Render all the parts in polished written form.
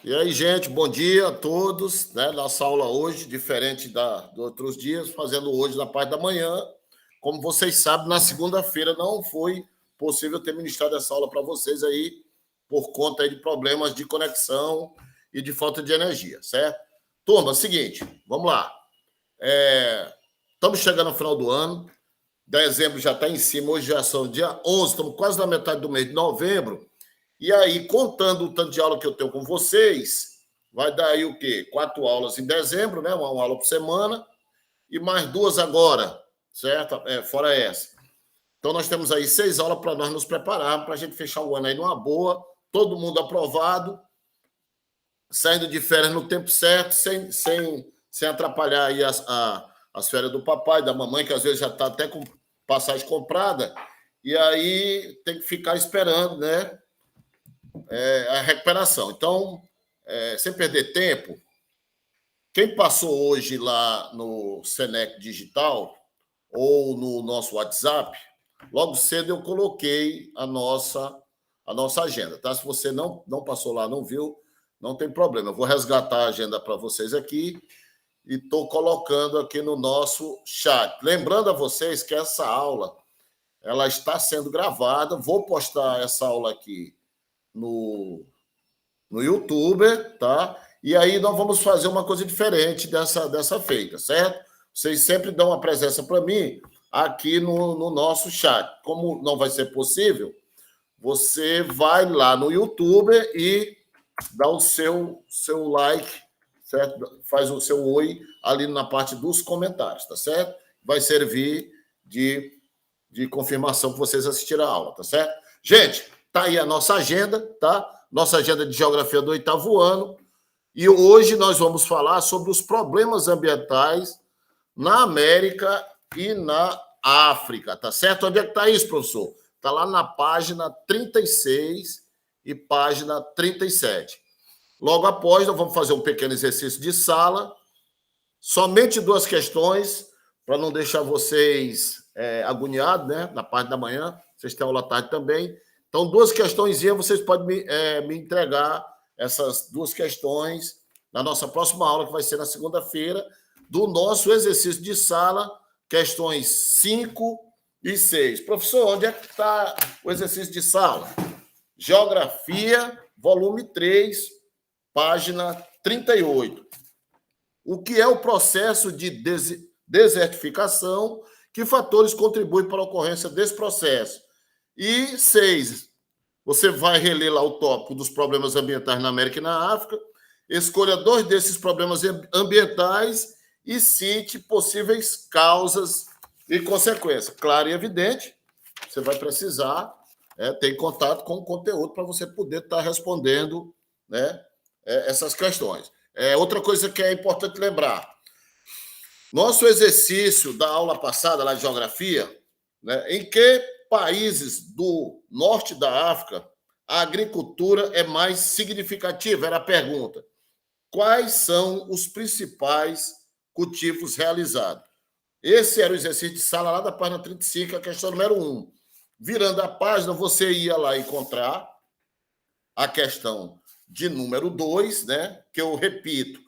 E aí, gente, bom dia a todos. Né? Nossa aula hoje, diferente dos outros dias, fazendo hoje na parte da manhã. Como vocês sabem, na segunda-feira não foi possível ter ministrado essa aula para vocês aí, por conta aí de problemas de conexão e de falta de energia, certo? Turma, seguinte, vamos lá. Estamos chegando ao final do ano, dezembro já está em cima, hoje já são dia 11, estamos quase na metade do mês de novembro. E aí, contando o tanto de aula que eu tenho com vocês, vai dar aí o quê? 4 aulas em dezembro, né? Uma aula por semana, e mais 2 agora, certo? Fora essa. Então, nós temos aí 6 aulas para nós nos prepararmos, para a gente fechar o ano aí numa boa, todo mundo aprovado, saindo de férias no tempo certo, sem atrapalhar aí as férias do papai, da mamãe, que às vezes já está até com passagem comprada, e aí tem que ficar esperando, né? A recuperação. Então, sem perder tempo, quem passou hoje lá no Senec Digital ou no nosso WhatsApp, logo cedo eu coloquei a nossa agenda. Tá? Se você não passou lá, não viu, não tem problema. Eu vou resgatar a agenda para vocês aqui e estou colocando aqui no nosso chat. Lembrando a vocês que essa aula ela está sendo gravada. Vou postar essa aula aqui no YouTube, tá? E aí nós vamos fazer uma coisa diferente dessa feita, certo? Vocês sempre dão uma presença para mim aqui no nosso chat. Como não vai ser possível, você vai lá no YouTube e dá o seu like, certo? Faz o seu oi ali na parte dos comentários, tá certo? Vai servir de confirmação que vocês assistiram a aula, tá certo? Gente, tá aí a nossa agenda, tá? Nossa agenda de geografia do 8º ano. E hoje nós vamos falar sobre os problemas ambientais na América e na África, tá certo? Onde é que está isso, professor? Está lá na página 36 e página 37. Logo após, nós vamos fazer um pequeno exercício de sala, somente 2 questões, para não deixar vocês agoniados, né? Na parte da manhã, vocês têm aula à tarde também. Então, 2 questõezinhas, vocês podem me entregar essas 2 questões na nossa próxima aula, que vai ser na segunda-feira, do nosso exercício de sala, questões 5 e 6. Professor, onde é que está o exercício de sala? Geografia, volume 3, página 38. O que é o processo de desertificação? Que fatores contribuem para a ocorrência desse processo? E 6, você vai reler lá o tópico dos problemas ambientais na América e na África, escolha 2 desses problemas ambientais e cite possíveis causas e consequências. Claro e evidente, você vai precisar ter contato com o conteúdo para você poder estar respondendo, né, essas questões. Outra coisa que é importante lembrar, nosso exercício da aula passada, lá de geografia, né, em que países do norte da África a agricultura é mais significativa? Era a pergunta. Quais são os principais cultivos realizados? Esse era o exercício de sala lá da página 35, a questão número 1. Virando a página, você ia lá encontrar a questão de número 2, né, que eu repito,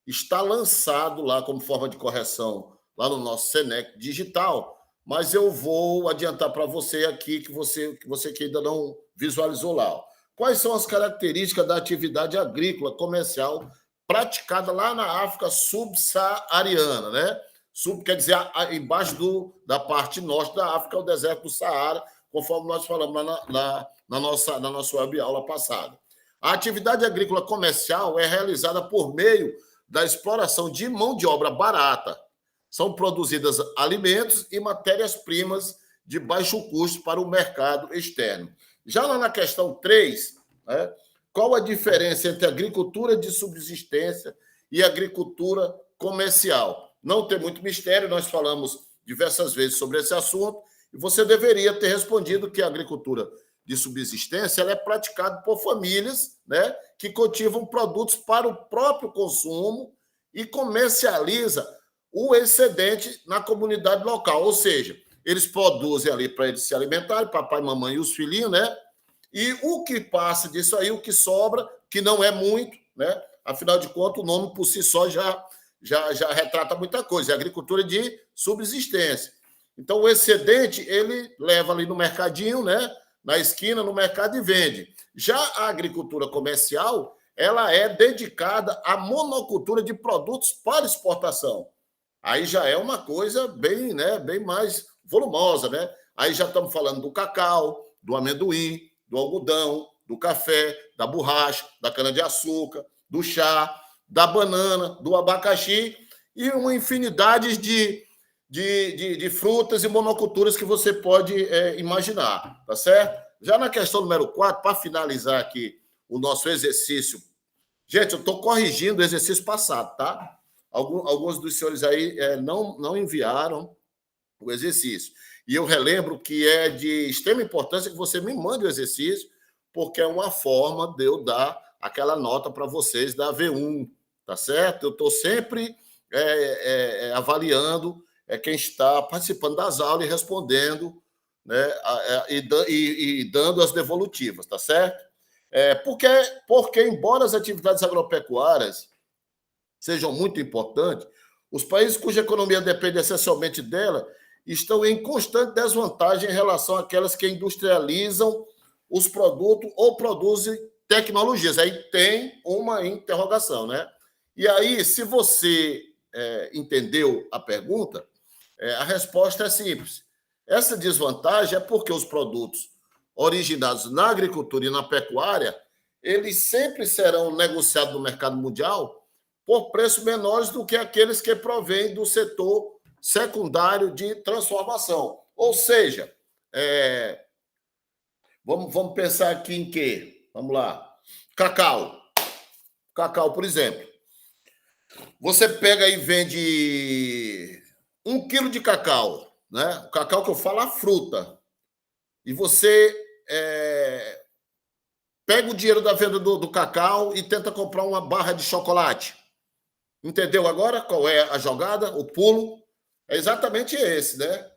está lançado lá como forma de correção lá no nosso Senec Digital, mas eu vou adiantar para você aqui que você que ainda não visualizou lá. Quais são as características da atividade agrícola comercial praticada lá na África subsaariana, né? Sub quer dizer embaixo da parte norte da África, o deserto do Saara, conforme nós falamos lá na nossa web aula passada. A atividade agrícola comercial é realizada por meio da exploração de mão de obra barata. São produzidas alimentos e matérias-primas de baixo custo para o mercado externo. Já lá na questão 3, né, qual a diferença entre agricultura de subsistência e agricultura comercial? Não tem muito mistério, nós falamos diversas vezes sobre esse assunto, e você deveria ter respondido que a agricultura de subsistência ela é praticada por famílias, né, que cultivam produtos para o próprio consumo e comercializa o excedente na comunidade local, ou seja, eles produzem ali para eles se alimentarem, papai, mamãe e os filhinhos, né? E o que passa disso aí, o que sobra, que não é muito, né? Afinal de contas, o nome por si só já retrata muita coisa, é agricultura de subsistência. Então, o excedente, ele leva ali no mercadinho, né? Na esquina, no mercado e vende. Já a agricultura comercial, ela é dedicada à monocultura de produtos para exportação. Aí já é uma coisa bem, né, bem mais volumosa, né? Aí já estamos falando do cacau, do amendoim, do algodão, do café, da borracha, da cana-de-açúcar, do chá, da banana, do abacaxi e uma infinidade de frutas e monoculturas que você pode imaginar, tá certo? Já na questão número 4, para finalizar aqui o nosso exercício. Gente, eu estou corrigindo o exercício passado, tá? Alguns dos senhores aí não enviaram o exercício. E eu relembro que é de extrema importância que você me mande o exercício, porque é uma forma de eu dar aquela nota para vocês da V1, tá certo? Eu estou sempre avaliando quem está participando das aulas e respondendo, né, e dando as devolutivas, tá certo? Porque, embora as atividades agropecuárias sejam muito importantes, os países cuja economia depende essencialmente dela estão em constante desvantagem em relação àquelas que industrializam os produtos ou produzem tecnologias. Aí tem uma interrogação, né? E aí, se você entendeu a pergunta, a resposta é simples. Essa desvantagem é porque os produtos originados na agricultura e na pecuária, eles sempre serão negociados no mercado mundial por preços menores do que aqueles que provêm do setor secundário de transformação. Ou seja, vamos pensar aqui em quê? Vamos lá. Cacau. Cacau, por exemplo. Você pega e vende 1 quilo de cacau, né? O cacau que eu falo, a fruta. E você pega o dinheiro da venda do cacau e tenta comprar uma barra de chocolate. Entendeu agora qual é a jogada, o pulo? É exatamente esse, né?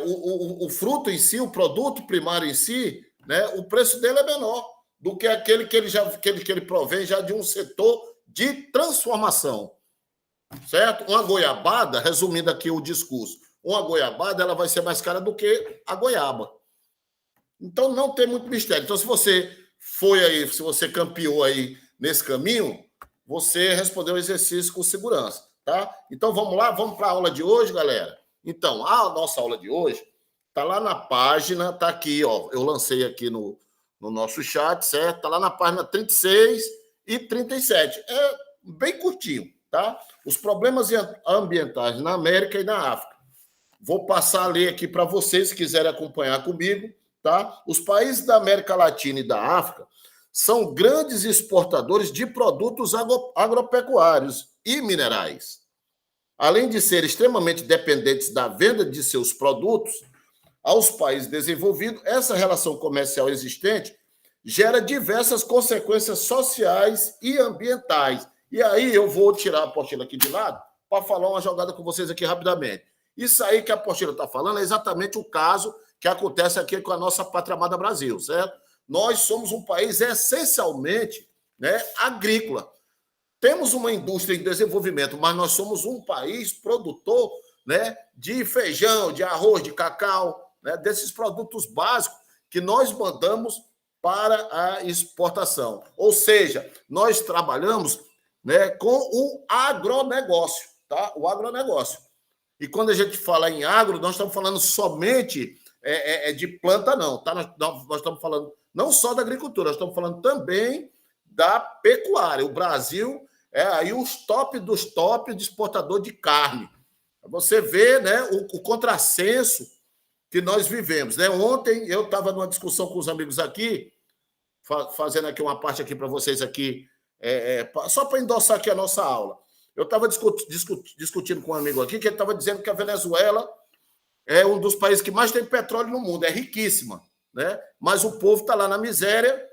O fruto em si, o produto primário em si, né? O preço dele é menor do que aquele que ele provém já de um setor de transformação, certo? Uma goiabada, resumindo aqui o discurso, uma goiabada ela vai ser mais cara do que a goiaba. Então não tem muito mistério. Então se você foi aí, se você campeou aí nesse caminho, você respondeu o exercício com segurança, tá? Então vamos lá, vamos para a aula de hoje, galera. Então, a nossa aula de hoje tá lá na página, tá aqui, ó. Eu lancei aqui no nosso chat, certo? Tá lá na página 36 e 37. É bem curtinho, tá? Os problemas ambientais na América e na África. Vou passar a ler aqui para vocês, se quiserem acompanhar comigo, tá? Os países da América Latina e da África são grandes exportadores de produtos agropecuários e minerais. Além de ser extremamente dependentes da venda de seus produtos aos países desenvolvidos, essa relação comercial existente gera diversas consequências sociais e ambientais. E aí eu vou tirar a apostila aqui de lado para falar uma jogada com vocês aqui rapidamente. Isso aí que a apostila está falando é exatamente o caso que acontece aqui com a nossa pátria amada Brasil, certo? Nós somos um país essencialmente, né, agrícola. Temos uma indústria em desenvolvimento, mas nós somos um país produtor, né, de feijão, de arroz, de cacau, né, desses produtos básicos que nós mandamos para a exportação. Ou seja, nós trabalhamos, né, com o agronegócio, tá? O agronegócio. E quando a gente fala em agro, nós estamos falando somente de planta, não, tá? Nós estamos falando não só da agricultura, nós estamos falando também da pecuária. O Brasil é aí os top dos top de exportador de carne. Você vê, né, o contrassenso que nós vivemos, né? Ontem eu estava numa discussão com os amigos aqui, fazendo aqui uma parte aqui para vocês aqui, só para endossar aqui a nossa aula. Eu estava discutindo com um amigo aqui que ele estava dizendo que a Venezuela é um dos países que mais tem petróleo no mundo, é riquíssima, né? Mas o povo está lá na miséria,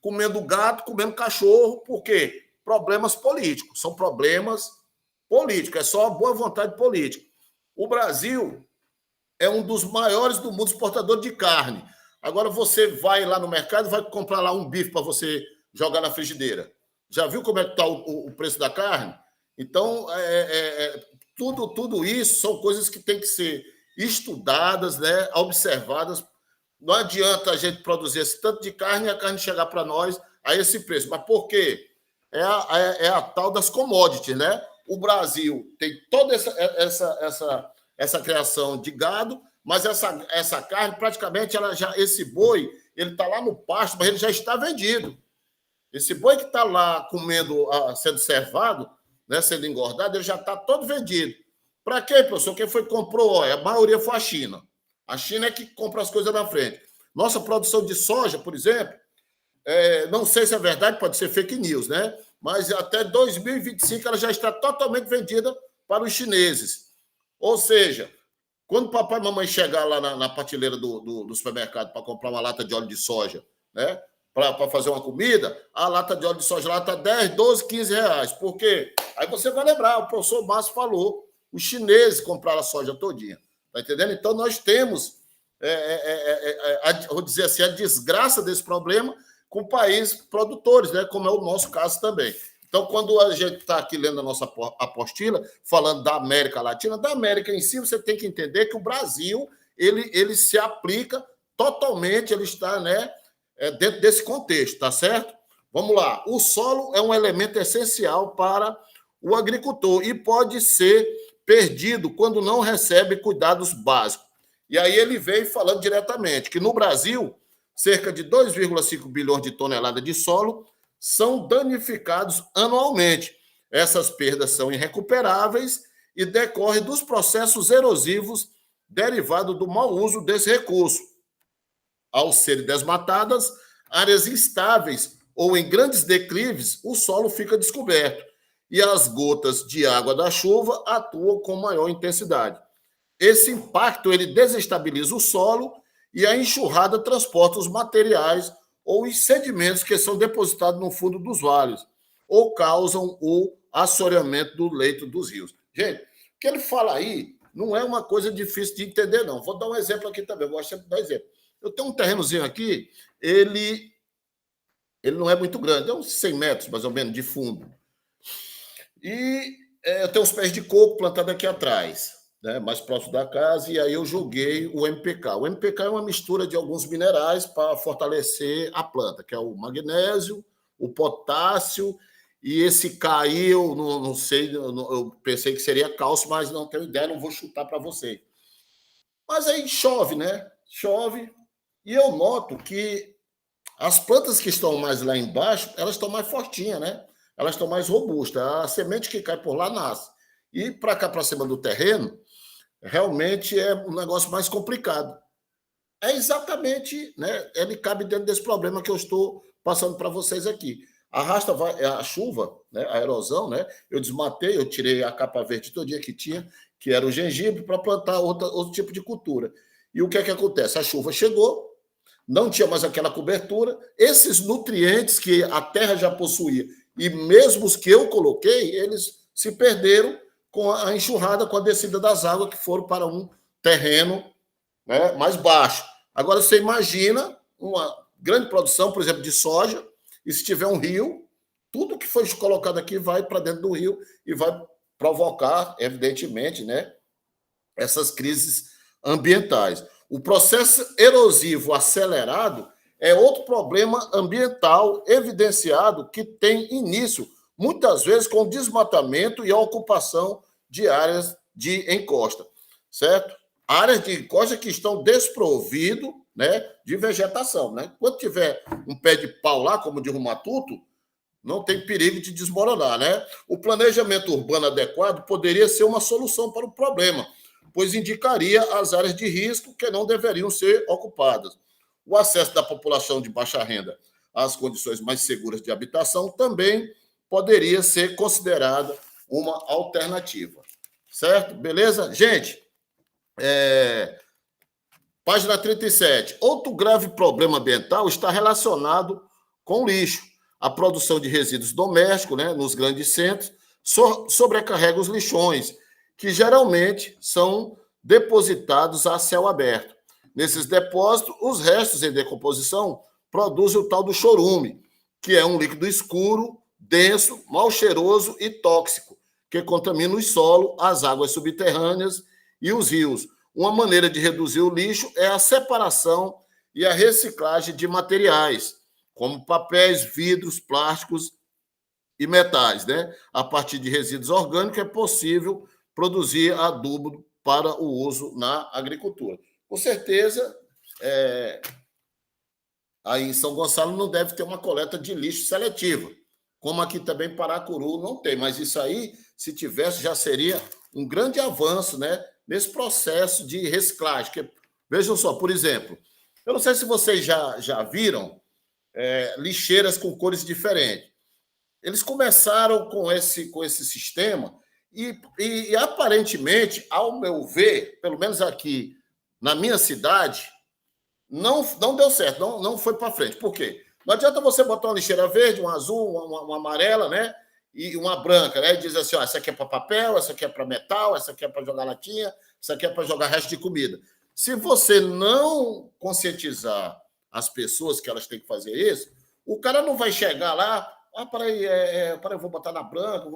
comendo gato, comendo cachorro, por quê? Problemas políticos, são problemas políticos, é só boa vontade política. O Brasil é um dos maiores do mundo exportador de carne. Agora você vai lá no mercado, vai comprar lá um bife para você jogar na frigideira. Já viu como é que está o preço da carne? Então, tudo isso são coisas que têm que ser estudadas, né, observadas. Não adianta a gente produzir esse tanto de carne e a carne chegar para nós a esse preço. Mas por quê? É a tal das commodities, né? O Brasil tem toda essa criação de gado, mas essa carne, praticamente, esse boi, ele está lá no pasto, mas ele já está vendido. Esse boi que está lá comendo, sendo servado, né, sendo engordado, ele já está todo vendido. Para quê, professor? Quem foi que comprou? A maioria foi a China. A China é que compra as coisas na frente. Nossa produção de soja, por exemplo, não sei se é verdade, pode ser fake news, né? Mas até 2025 ela já está totalmente vendida para os chineses. Ou seja, quando papai e mamãe chegar lá na prateleira do supermercado para comprar uma lata de óleo de soja, né, para fazer uma comida, a lata de óleo de soja lá está 10, 12, 15 reais. Por quê? Aí você vai lembrar, o professor Márcio falou, os chineses compraram a soja todinha. Está entendendo? Então, nós temos, vou dizer assim, a desgraça desse problema com países produtores, né, como é o nosso caso também. Então, quando a gente está aqui lendo a nossa apostila, falando da América Latina, da América em si, você tem que entender que o Brasil, ele se aplica totalmente, ele está, né, dentro desse contexto, tá certo? Vamos lá. O solo é um elemento essencial para o agricultor e pode ser perdido quando não recebe cuidados básicos. E aí ele veio falando diretamente que no Brasil, cerca de 2,5 bilhões de toneladas de solo são danificados anualmente. Essas perdas são irrecuperáveis e decorrem dos processos erosivos derivados do mau uso desse recurso. Ao serem desmatadas, áreas instáveis ou em grandes declives, o solo fica descoberto e as gotas de água da chuva atuam com maior intensidade. Esse impacto ele desestabiliza o solo e a enxurrada transporta os materiais ou os sedimentos que são depositados no fundo dos vales ou causam o assoreamento do leito dos rios. Gente, o que ele fala aí não é uma coisa difícil de entender, não. Vou dar um exemplo aqui também, eu gosto sempre de dar exemplo. Eu tenho um terrenozinho aqui, ele não é muito grande, é uns 100 metros, mais ou menos, de fundo. E eu tenho uns pés de coco plantados aqui atrás, né, mais próximo da casa, e aí eu joguei o MPK. O MPK é uma mistura de alguns minerais para fortalecer a planta, que é o magnésio, o potássio, e esse K aí, eu não sei, eu pensei que seria cálcio, mas não tenho ideia, não vou chutar para você. Mas aí chove, né? Chove, e eu noto que as plantas que estão mais lá embaixo, elas estão mais fortinhas, né? Elas estão mais robustas. A semente que cai por lá nasce. E para cá, para cima do terreno, realmente é um negócio mais complicado. É exatamente, né? Ele cabe dentro desse problema que eu estou passando para vocês aqui. Arrasta a chuva, né? A erosão, né? Eu desmatei, eu tirei a capa verde todinha que tinha, que era o gengibre, para plantar outro tipo de cultura. E o que é que acontece? A chuva chegou, não tinha mais aquela cobertura, esses nutrientes que a terra já possuía, e mesmo os que eu coloquei, eles se perderam com a enxurrada, com a descida das águas que foram para um terreno, né, mais baixo. Agora, você imagina uma grande produção, por exemplo, de soja, e se tiver um rio, tudo que foi colocado aqui vai para dentro do rio e vai provocar, evidentemente, né, essas crises ambientais. O processo erosivo acelerado é outro problema ambiental evidenciado que tem início, muitas vezes, com o desmatamento e a ocupação de áreas de encosta, certo? Áreas de encosta que estão desprovidas, né, de vegetação, né? Quando tiver um pé de pau lá, como de Rumatuto, não tem perigo de desmoronar, né? O planejamento urbano adequado poderia ser uma solução para o problema, pois indicaria as áreas de risco que não deveriam ser ocupadas. O acesso da população de baixa renda às condições mais seguras de habitação também poderia ser considerada uma alternativa. Certo? Beleza? Gente, página 37. Outro grave problema ambiental está relacionado com o lixo. A produção de resíduos domésticos, né, nos grandes centros sobrecarrega os lixões, que geralmente são depositados a céu aberto. Nesses depósitos, os restos em decomposição produzem o tal do chorume, que é um líquido escuro, denso, mal cheiroso e tóxico, que contamina o solo, as águas subterrâneas e os rios. Uma maneira de reduzir o lixo é a separação e a reciclagem de materiais, como papéis, vidros, plásticos e metais, né? A partir de resíduos orgânicos é possível produzir adubo para o uso na agricultura. Com certeza, aí em São Gonçalo não deve ter uma coleta de lixo seletiva, como aqui também em Paracuru não tem, mas isso aí, se tivesse, já seria um grande avanço, né, nesse processo de reciclagem. Que, vejam só, por exemplo, eu não sei se vocês já viram lixeiras com cores diferentes. Eles começaram com esse sistema e aparentemente, ao meu ver, pelo menos aqui na minha cidade, não deu certo, não foi para frente. Por quê? Não adianta você botar uma lixeira verde, uma azul, uma amarela, né? E uma branca, né? E dizer assim: ó, essa aqui é para papel, essa aqui é para metal, essa aqui é para jogar latinha, essa aqui é para jogar resto de comida. Se você não conscientizar as pessoas que elas têm que fazer isso, o cara não vai chegar lá, peraí, eu vou botar na branca,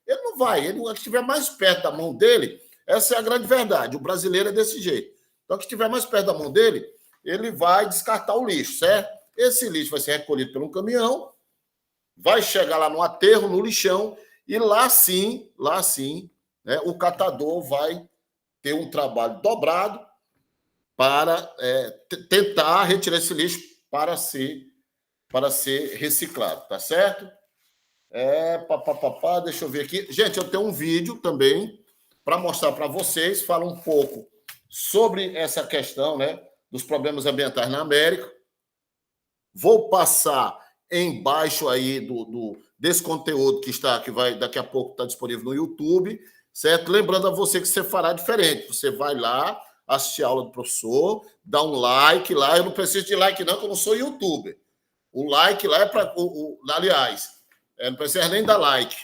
ele não vai, ele estiver mais perto da mão dele, essa é a grande verdade. O brasileiro é desse jeito. Então, o que estiver mais perto da mão dele, ele vai descartar o lixo, certo? Esse lixo vai ser recolhido por um caminhão, vai chegar lá no aterro, no lixão, e lá sim, né, o catador vai ter um trabalho dobrado para tentar retirar esse lixo para ser reciclado, tá certo? Deixa eu ver aqui. Gente, eu tenho um vídeo também para mostrar para vocês, fala um pouco sobre essa questão, né, dos problemas ambientais na América. Vou passar embaixo aí desse conteúdo que vai daqui a pouco estar disponível no YouTube, certo? Lembrando a você que você fará diferente. Você vai lá, assistir a aula do professor, dá um like lá. Eu não preciso de like não, porque eu não sou youtuber. O like lá é para... Aliás, não precisa nem dar like.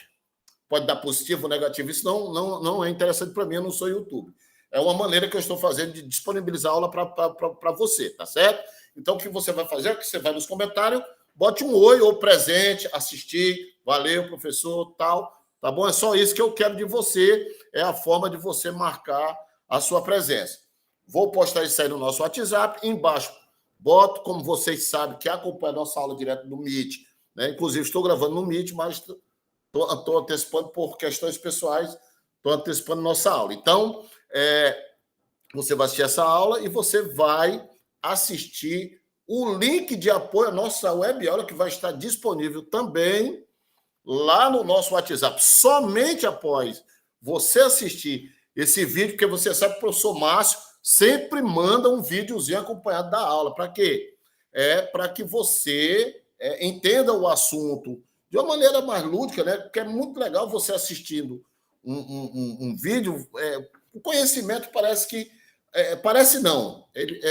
Pode dar positivo ou negativo. Isso não é interessante para mim, eu não sou youtuber. É uma maneira que eu estou fazendo de disponibilizar a aula para você, tá certo? Então, o que você vai fazer é que você vai nos comentários, bote um oi ou presente, assistir, valeu, professor, tal, tá bom? É só isso que eu quero de você, é a forma de você marcar a sua presença. Vou postar isso aí no nosso WhatsApp, embaixo boto, como vocês sabem, que acompanha a nossa aula direto no Meet, né? Inclusive, estou gravando no Meet, mas estou antecipando por questões pessoais, estou antecipando nossa aula. Então, você vai assistir essa aula e você vai assistir o link de apoio à nossa web aula, que vai estar disponível também lá no nosso WhatsApp. Somente após você assistir esse vídeo, porque você sabe que o professor Márcio sempre manda um videozinho acompanhado da aula. Para quê? Para que você entenda o assunto de uma maneira mais lúdica, né? Porque é muito legal você assistindo um vídeo. O conhecimento parece que... parece não.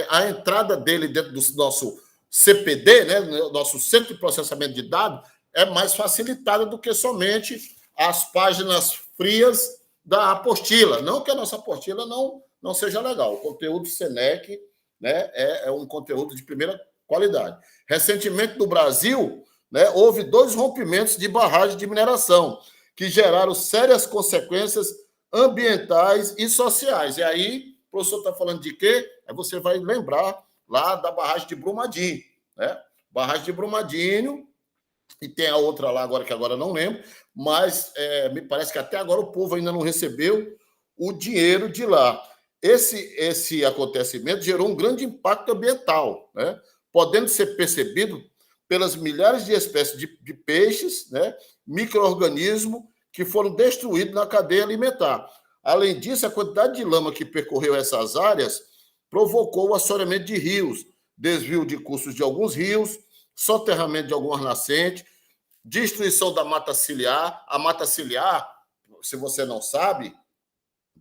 A entrada dele dentro do nosso CPD, né, nosso Centro de Processamento de Dados, é mais facilitada do que somente as páginas frias da apostila. Não que a nossa apostila não seja legal. O conteúdo SENEC, né, é um conteúdo de primeira qualidade. Recentemente, no Brasil, né, houve 2 rompimentos de barragem de mineração que geraram sérias consequências ambientais e sociais. E aí, o professor está falando de quê? Aí você vai lembrar lá da barragem de Brumadinho, né? Barragem de Brumadinho, e tem a outra lá agora, que agora não lembro, mas me parece que até agora o povo ainda não recebeu o dinheiro de lá. Esse acontecimento gerou um grande impacto ambiental, né? Podendo ser percebido pelas milhares de espécies de peixes, né? Micro-organismos que foram destruídos na cadeia alimentar. Além disso, a quantidade de lama que percorreu essas áreas provocou o assoreamento de rios, desvio de cursos de alguns rios, soterramento de algumas nascentes, destruição da mata ciliar. A mata ciliar, se você não sabe,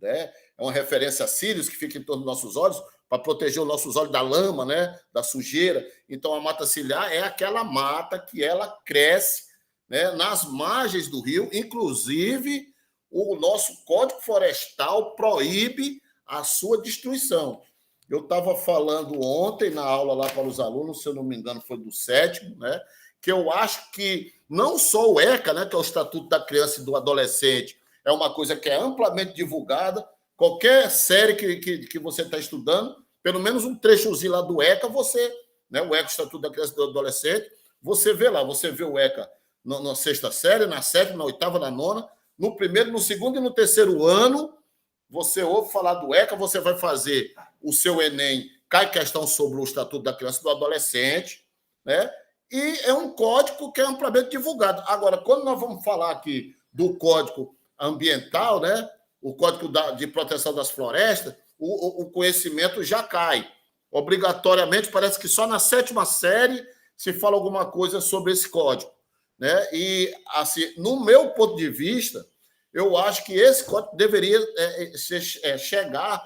né, é uma referência a cílios que fica em torno dos nossos olhos, para proteger os nossos olhos da lama, né, da sujeira. Então, a mata ciliar é aquela mata que ela cresce, né, nas margens do rio, inclusive o nosso Código Florestal proíbe a sua destruição. Eu estava falando ontem na aula lá para os alunos, se eu não me engano, foi do 7º, né, que eu acho que não só o ECA, né, que é o Estatuto da Criança e do Adolescente, é uma coisa que é amplamente divulgada. Qualquer série que você está estudando, pelo menos um trechozinho lá do ECA, você, né, o ECA, o Estatuto da Criança e do Adolescente, você vê lá, você vê o ECA na sexta série, na sétima, na oitava, na nona, no primeiro, no segundo e no terceiro ano, você ouve falar do ECA, você vai fazer o seu Enem, cai questão sobre o Estatuto da Criança e do Adolescente, né? E é um código que é amplamente divulgado. Agora, quando nós vamos falar aqui do Código Ambiental, né? O Código de Proteção das Florestas, o conhecimento já cai. Obrigatoriamente, parece que só na sétima série se fala alguma coisa sobre esse código, né? E, assim, no meu ponto de vista, eu acho que esse código deveria chegar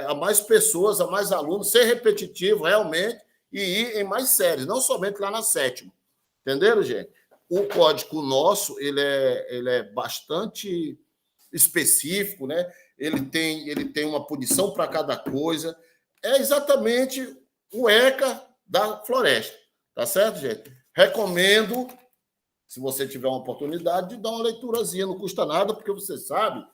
a mais pessoas, a mais alunos, ser repetitivo realmente e ir em mais séries, não somente lá na sétima. Entenderam, gente? O código nosso ele é bastante específico, né? Ele tem uma punição para cada coisa. É exatamente o ECA da floresta. Tá certo, gente? Recomendo, se você tiver uma oportunidade, de dar uma leiturazinha, não custa nada, porque você sabe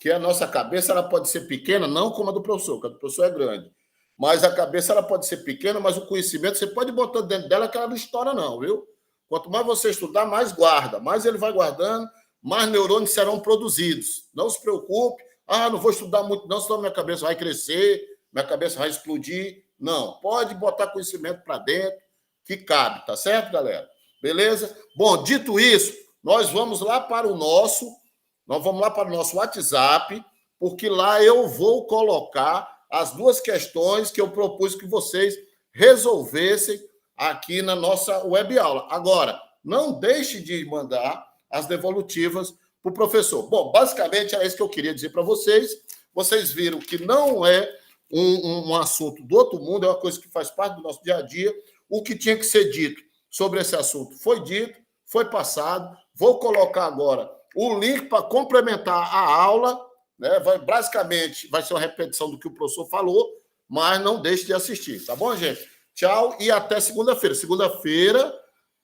que a nossa cabeça ela pode ser pequena, não como a do professor, que a do professor é grande. Mas a cabeça ela pode ser pequena, mas o conhecimento você pode botar dentro dela que ela não estoura, não, viu? Quanto mais você estudar, mais guarda. Mais ele vai guardando, mais neurônios serão produzidos. Não se preocupe. Não vou estudar muito, não, senão minha cabeça vai crescer, minha cabeça vai explodir. Não, pode botar conhecimento para dentro, que cabe, tá certo, galera? Beleza? Bom, dito isso, nós vamos lá para o nosso WhatsApp, porque lá eu vou colocar as duas questões que eu propus que vocês resolvessem aqui na nossa web aula. Agora, não deixe de mandar as devolutivas para o professor. Bom, basicamente é isso que eu queria dizer para vocês. Vocês viram que não é um assunto do outro mundo, é uma coisa que faz parte do nosso dia a dia. O que tinha que ser dito sobre esse assunto foi dito, foi passado. Vou colocar agora o link para complementar a aula, né? Basicamente, vai ser uma repetição do que o professor falou, mas não deixe de assistir, tá bom, gente? Tchau e até segunda-feira. Segunda-feira,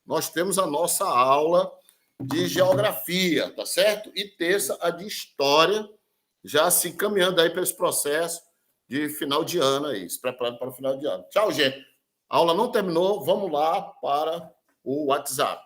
nós temos a nossa aula de geografia, tá certo? E terça, a de história, já se encaminhando aí para esse processo de final de ano aí, se preparando para o final de ano. Tchau, gente. A aula não terminou, vamos lá para o WhatsApp.